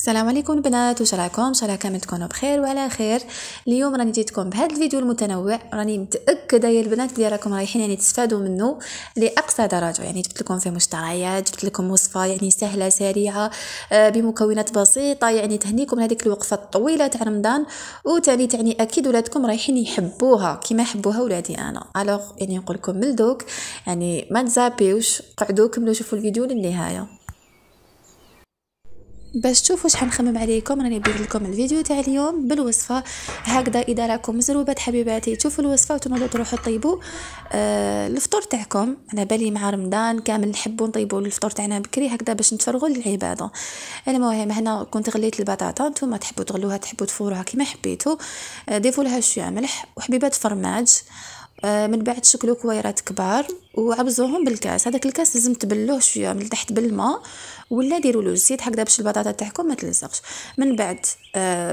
السلام عليكم البنات، واش راكم؟ ان شاء الله كامل تكونوا بخير وعلى خير. اليوم راني جيتكم بهذا الفيديو المتنوع، راني متاكده يا البنات بلي راكم رايحين تستفادوا منه لاقصى درجه. جبت لكم فيه مشتريات، جبت لكم وصفه سهله سريعه بمكونات بسيطه، تهنيكم هذيك الوقفه الطويله تاع رمضان، وتاني اكيد ولادكم رايحين يحبوها كما يحبوها ولادي انا. الوغ نقول لكم من دوك ما تزابيوش، قعدوا كملوا شوفوا الفيديو للنهايه باش تشوفوا شحال نخمم عليكم. راني ندير لكم الفيديو تاع اليوم بالوصفه هكذا. اذا راكم مزروبات حبيباتي تشوفوا الوصفه وتنوضوا تروحوا طيبوا الفطور تاعكم. على بالي مع رمضان كامل نحبوا نطيبوا الفطور تاعنا بكري هكذا باش نتفرغوا للعباده. المهم هنا كنت غليت البطاطا، نتوما تحبوا تغلوها تحبوا تفوروها كما حبيتوا. ضيفوا لها شويه ملح وحبيبات فرماج، من بعد شكلوا كويرات كبار وعبزوهم بالكاس. هذاك الكاس لازم تبلوه شويه من تحت بالماء ولا ديروا له الزيت هكذا باش البطاطا تاعكم ما تلصقش. من بعد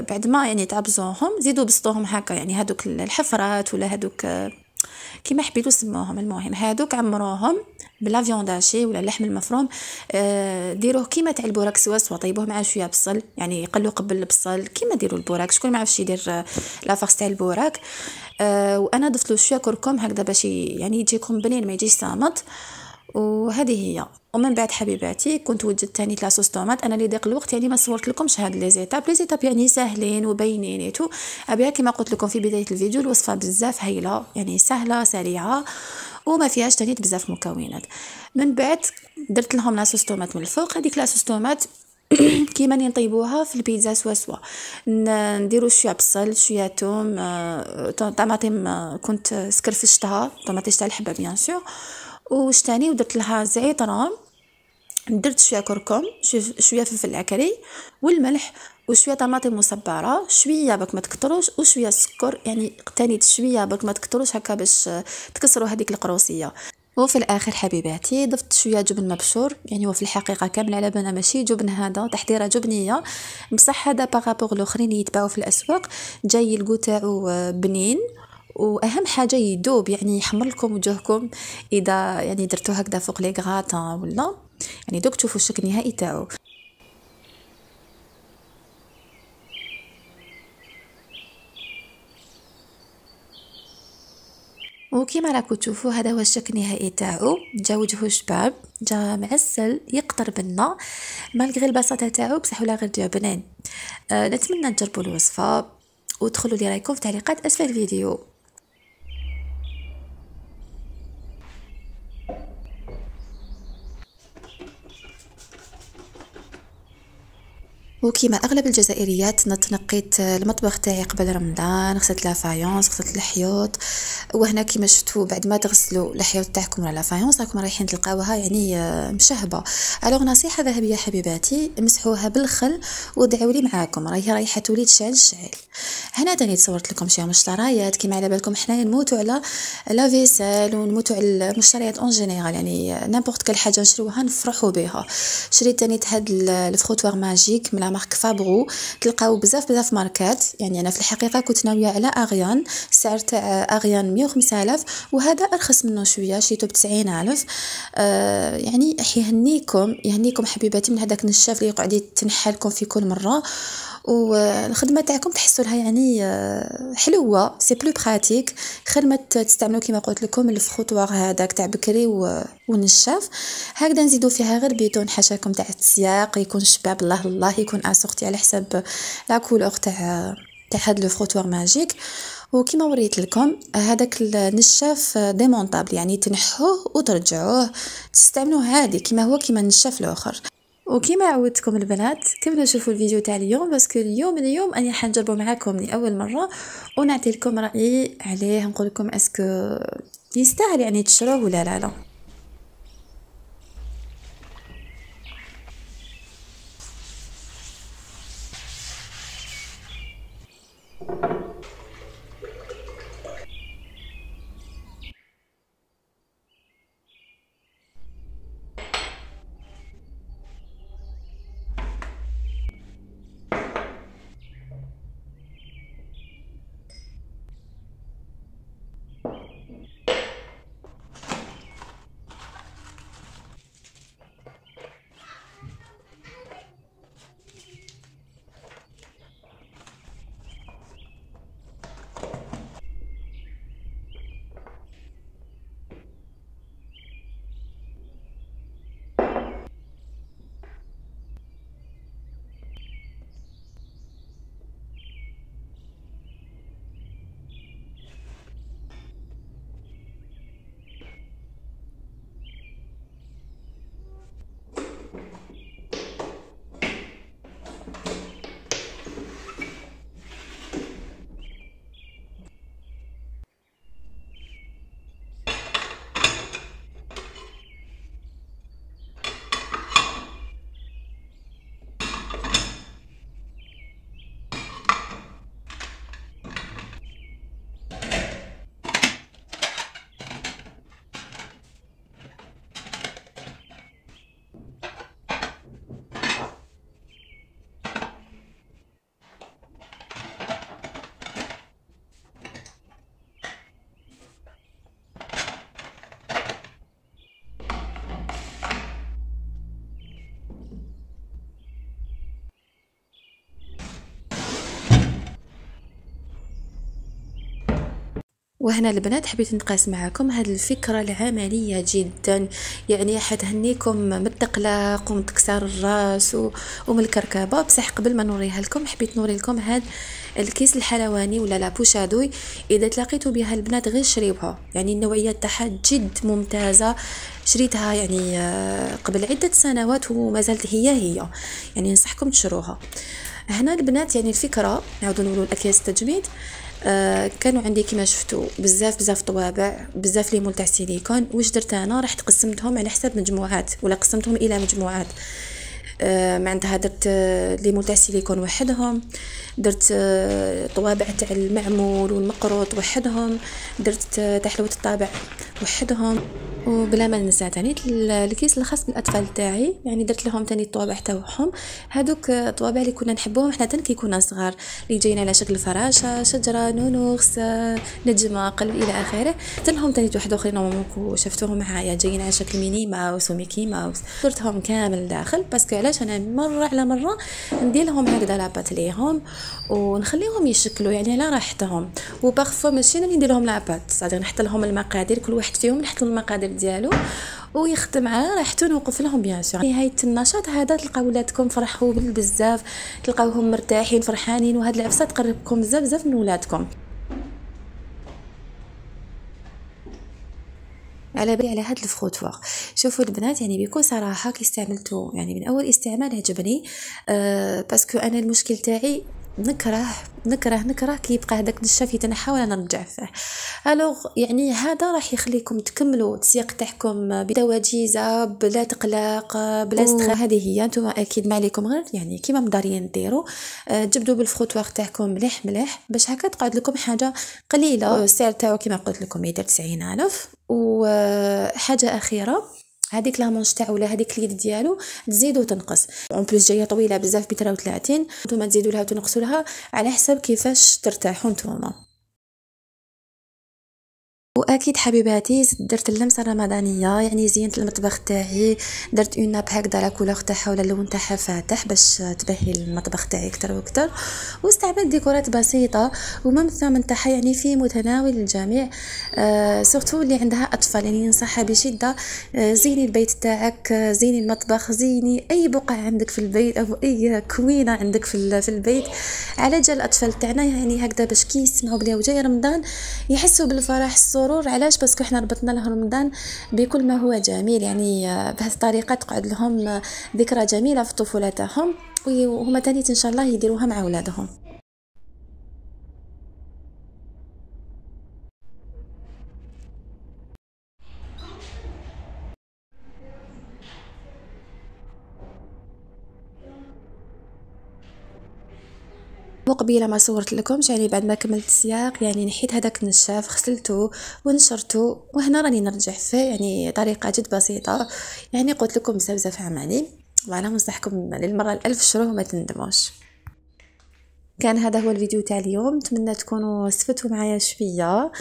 بعد ما تعبزوهم زيدوا بسطوهم هكا، هذوك الحفرات ولا هذوك كيما حبيتوا سموهم. المهم هذوك عمروهم بلا فيونداشي ولا اللحم المفروم. ديروه كيما تاع البوراك سوا طيبوه مع شويه بصل، قلوا قبل البصل كيما ديروا البوراك. شكون ما عرفش يدير لافاس تاع البوراك. وانا ضفت له شويه كركم هكذا باش يجيكم بنين ما يجيش صامت. وهذه هي. ومن بعد حبيباتي كنت وجدت ثاني لاصوص طوماط. انا اللي ضيق الوقت ما صورت لكمش هاد لي زيتاب ساهلين وباينين ابيها كما قلت لكم في بدايه الفيديو. الوصفه بزاف هايله سهله سريعه وما فيهاش تاني بزاف مكونات. من بعد درت لهم لاصوص طوماط من الفوق. هذيك لاصوص طوماط كيما نطيبوها في البيتزا سوا نديروا شويه بصل شويه توم طماطم كنت سكرفشتها طماطيش تاع الحبه بيان سور. وش تاني ودرت لها زعتر، درت شويه كركم شويه فلفل عكري والملح وشويه طماطم مصبره شويه باك ما تكتروش وشويه سكر تاني شويه باك ما تكتروش هكا باش تكسروا هذيك القروسيه. وفي الاخر حبيباتي ضفت شويه جبن مبشور، هو في الحقيقه كامل على بالنا ماشي جبن، هذا تحضيره جبنيه بصح هذا بارابور الاخرين يتباعوا في الاسواق جاي الكو تاعو بنين. واهم حاجه يدوب يحمر لكم وجهكم اذا درتو هكذا فوق لي غراتان ولا دوك تشوفوا الشكل النهائي تاعو. وكما راكم تشوفوا هذا هو الشكل النهائي تاعو. جا وجهه شباب، جا معسل يقطر بنا مالغري البساطه تاعو بصح ولا غير جا بنين. نتمنى تجربوا الوصفه ودخلوا لي رايكم في تعليقات اسفل الفيديو. وكما اغلب الجزائريات تنقيت المطبخ تاعي قبل رمضان، غسلت لافايونس غسلت الحيوط. وهنا كما شفتوا بعد ما تغسلوا الحيوط تاعكم ولا لافايونس راكم رايحين تلقاوها مشهبه. الوغ نصيحه ذهبيه حبيباتي، مسحوها بالخل ودعوا لي معاكم راهي رايحه تولي تشعل. هنا تاني تصورت لكم شي مشتريات كما على بالكم حنايا نموتوا على لا فيسال ونموتوا على المشتريات اون جينيرال، نيمبورط كل حاجه نشروها نفرحوا بها. شريت تاني هاد الفروتوار ماجيك من مارك فابرو، تلقاو بزاف ماركات. انا في الحقيقه كنت ناويه على اغيان، السعر تاع اغيان 105,000 وهذا ارخص منه شويه شريته ب90,000. يهنيكم حبيباتي من هذاك النشاف اللي يقعد يتنحى لكم في كل مره. والخدمه تاعكم تحسوا لها حلوه سي بلو براتيك خير ما تستعملوا كما قلت لكم الفخوطوار هذاك تاع بكري والنشاف. هكذا نزيدوا فيها غير بيتون حاشاكم تاع السياق يكون شباب الله يكون اسورتي على حساب لا كولور تاع هذا الفخوطوار ماجيك. وكما وريت لكم هذاك النشاف ديمونطابل تنحوه وترجعوه تستعملوه عادي كما هو كما النشاف الاخر. وكما عودتكم البنات كملوا شوفوا الفيديو تاع اليوم باسكو اليوم اني حنجربه معاكم لاول مره ونعطي لكم رايي عليه، نقول لكم اسكو يستاهل تشروه ولا لا. وهنا البنات حبيت نقاسم معكم هذه الفكرة العملية جدا، يعني حتهنيكم من التقلاق ومن تكسار الراس ومن الكركبة. بصح قبل ما نوريها لكم حبيت نوري لكم هذا الكيس الحلواني ولا لا بوشادوي. اذا تلاقيتوا بها البنات غير شريوها، يعني النوعية تاعها جد ممتازة. شريتها يعني قبل عدة سنوات وما زالت هي يعني ننصحكم تشروها. هنا البنات يعني الفكرة نعاودو نقولوا الاكياس التجميد. كانوا عندي كما شفتوا بزاف طوابع، بزاف ليمون تاع سيليكون. واش درت انا؟ رحت قسمتهم على حساب مجموعات ولا قسمتهم الى مجموعات. معناتها درت ليمون تاع سيليكون وحدهم، درت طوابع تاع المعمول والمقروط وحدهم، درت تاع حلوة الطابع وحدهم. وبلا ما ننسى تاني الكيس الخاص بالاطفال تاعي، يعني درت لهم تاني الطوابع تاعهم. هذوك الطوابع اللي كنا نحبوهم حنا كي كنا صغار، اللي جايين على شكل فراشه، شجره، نونوخس، نجمه، قلب الى اخره. تنهم تاني واحد اخرين شفتوهم معايا جايين على شكل ميني ماوس وميكي ماوس، درتهم كامل داخل. باسكو علاش انا مره على مره ندير لهم هكذا لاباط ليهم ونخليهم يشكلوا يعني على راحتهم. وبارفو ماشي انا اللي ندير لهم لاباط، صافي نحط لهم المقادير، كل واحد فيهم نحط له المقادير ديالو ويخدم على راحته. نوقف لهم بيان سور. نهايه النشاط هذا تلقاو ولادكم فرحوا بزاف، تلقاوهم مرتاحين فرحانين، وهاد العفسه تقربكم بزاف من ولادكم. على بالي على هاد الفخوتوار. شوفوا البنات يعني بكل صراحه كي استعملته يعني من اول استعمال عجبني. باسكو انا المشكل تاعي نكره كي يبقى هذاك النشاف يتنحى ولا نرجع فيه. الوغ يعني هذا راح يخليكم تكملوا التسياق تاعكم بلا وجيزه، بلا تقلاق، بلا ستريس. هذه هي. نتوما اكيد ما عليكم غير يعني كيما مدارين ديروا، تجبدوا بالفخوتوار تاعكم مليح باش هكا تقعد لكم حاجه قليله. السعر تاعو كيما قلت لكم يدير 90,000. وحاجه اخيره، هذيك لامونش تاعو ولا هذيك اليد ديالو تزيد وتنقص. اون بليس جايه طويله بزاف ب 33، نتوما تزيدوا لها وتنقصوا لها على حسب كيفاش ترتاحوا نتوما. واكيد حبيباتي درت اللمسه الرمضانيه، يعني زينت المطبخ تاعي، درت اون ناب هكذا لا كولور تاعها ولا اللون تاعها فاتح باش تبهي المطبخ تاعي اكثر واكثر. واستعملت ديكورات بسيطه ومن الثمن تاعها يعني في متناول الجميع. سورتو اللي عندها اطفال يعني ننصحها بشده. زيني البيت تاعك، زيني المطبخ، زيني اي بقعه عندك في البيت او اي كوينه عندك في البيت على جال الاطفال تاعنا، يعني هكذا باش كي يسمعوا بلي وجاي رمضان يحسوا بالفرح السرور. علاش؟ باسكو احنا ربطنا له رمضان بكل ما هو جميل، يعني بهذه الطريقه تقعد لهم ذكرى جميله في الطفوله تاعهم، وهما تاني ان شاء الله يديروها مع اولادهم. وقبيله ما صورت لكمش يعني بعد ما كملت السياق يعني نحيت هذاك النشاف، غسلته ونشرته، وهنا راني نرجع فيه يعني طريقه جد بسيطه. يعني قلت لكم بزاف عملي، وانا ننصحكم للمره الألف شروه وما تندموش. كان هذا هو الفيديو تاع اليوم، نتمنى تكونوا استفدتوا معايا شويه.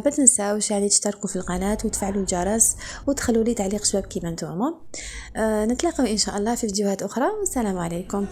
ما تنساوش يعني تشتركوا في القناه وتفعلوا الجرس وتخلوا لي تعليق شباب كيما نتوما. نتلاقاو ان شاء الله في فيديوهات اخرى، والسلام عليكم.